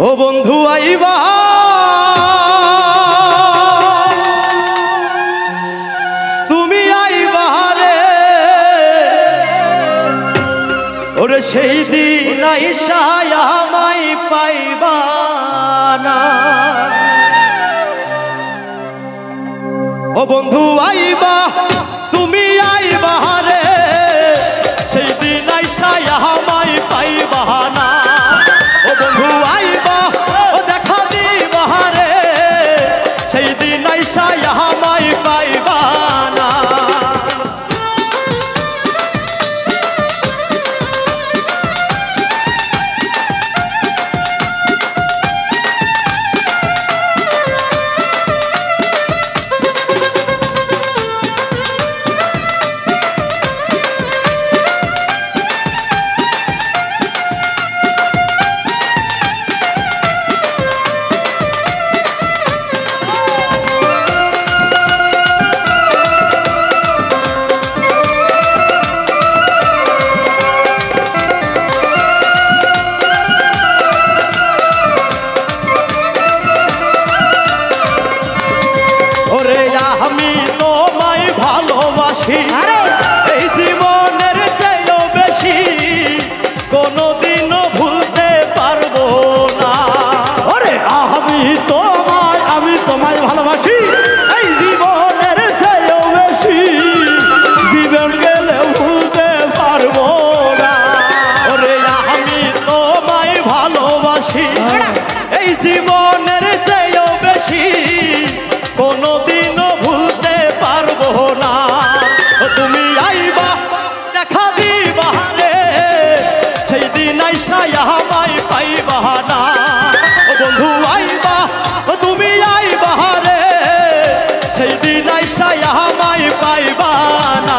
ও বন্ধু আইবা তুমি আইবা রে ওরে সেই দিন আইসা আমায় পাইবা না। ও বন্ধু আইবা তুমি আইবা রে সেই দিন আইসা আমায় পাইবা না। ও বন্ধু আইবা ও দেখা দিবা রে সেই দিন আইসা আমায় পাইবা না। আমি তোমায় ভালোবাসি এই জীবনের চেয়েও বেশি কোনোদিনও ভুলতে পারবো না। ওরে আমি তোমায় ভালোবাসি এই জীবনের চেয়েও বেশি জীবন গেলে ভুলতে পারবো না। ওরে আমি তোমায় ভালোবাসি এই জীবনের চেয়েও বেশি কোনোদিনও ভুলতে পারবো না। তুমি আইবা দেখা দিবা রে সেই দিন আইসা আমায় পাইবা না। ও বন্ধু আইবা তুমি আইবা রে সেই দিন আইসা আমায় পাইবা না।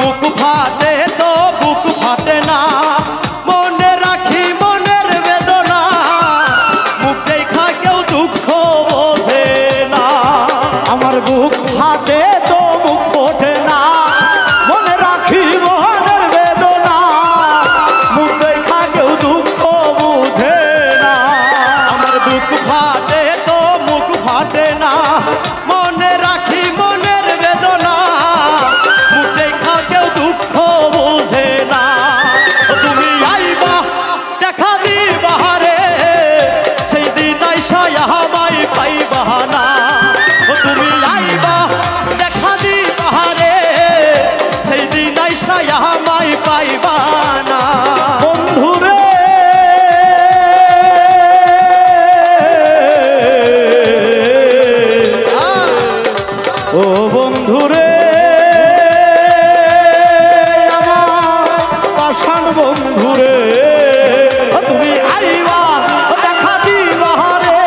বুক ফাটে তো বুক ফাটে না মনে রাখি মনের বেদনা মুখ দেখা কেউ দুঃখ বোঝে না। আমার বুক ফাটে তো বুক ফোটে না মনে রাখি মনের বেদনা মুখ দেখা কেউ দুঃখ বুঝে না। আমার বুক ফাটে তো মুখ ফাটে না মনে রাখি মনের বেদনা মুখ দেখা কেউ দুঃখ বোঝে না। তুমি আইবা দেখা দিবা রে সেই দিন আইসা আমায় পাইবা না। তুমি আইবা দেখা দিবা রে সেই দিন আইসা আমায় পাইবা না। বন্ধুরে ও বন্ধুরে বন্ধুরে তুমি আইবা দেখা দিবা রে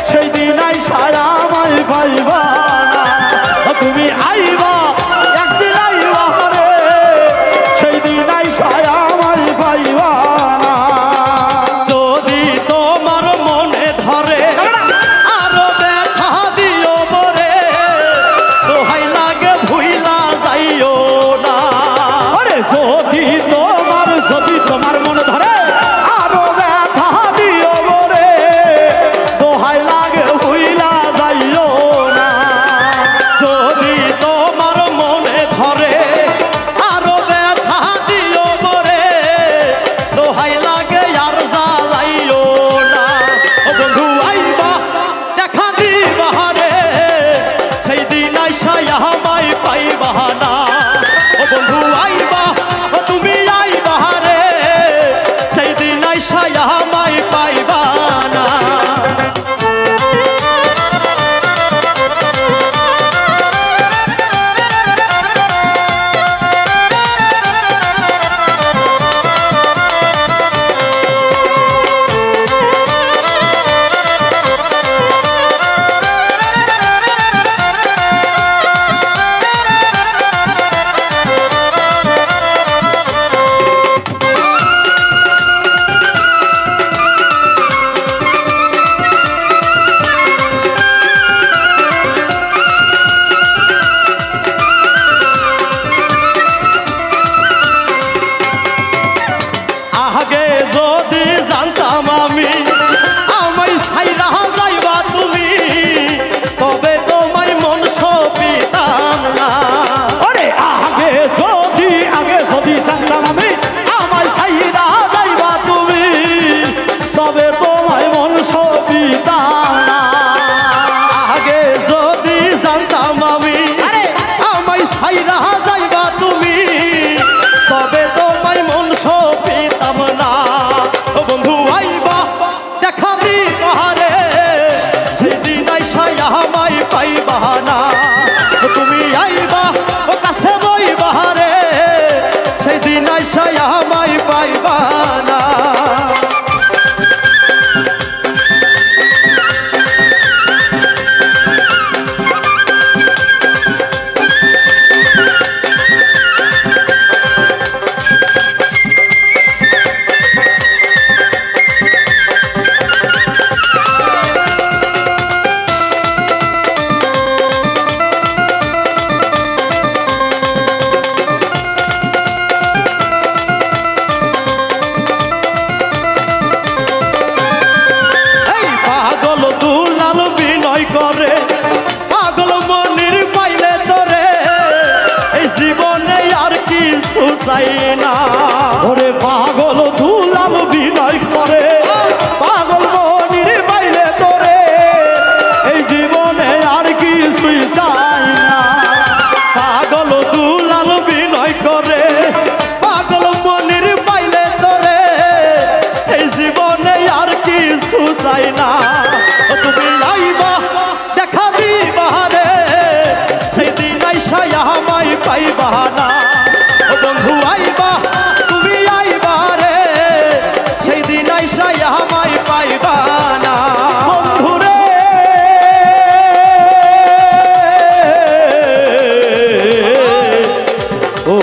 সেই দিন আইসা আমায় পাইবা না। তুমি আইবা একদিন আইবা রে সেই দিন আইসা যাইবা তুমি তবে তোমায় মন সপিতাম না ও বন্ধু আইবা দেখা দিবা রে সেই দিন আইসা আমায় পাইবা না তুমি আইবা ও কাছে বইবা রে সেই দিন আইসা আমায় পাইবা না করে পাগল মনির পাইলে তোরে এই জীবনে আর কিছু চাই না ওরে পাগল দুলাল বিনয় করে পাগল মনির পাইলে তোরে এই জীবনে আর কিছুই চাই না পাগল দুলাল বিনয় করে পাগল মনির পাইলে তোরে এই জীবনে আর কিছু চাই না তুমি আইবা দেখা দিবা রে সেই দিন আইসা আমায় পাইবা না ও বন্ধু আইবা তুমি আইবা রে সেই দিন আইসা আমায় পাইবা না বন্ধু রে ও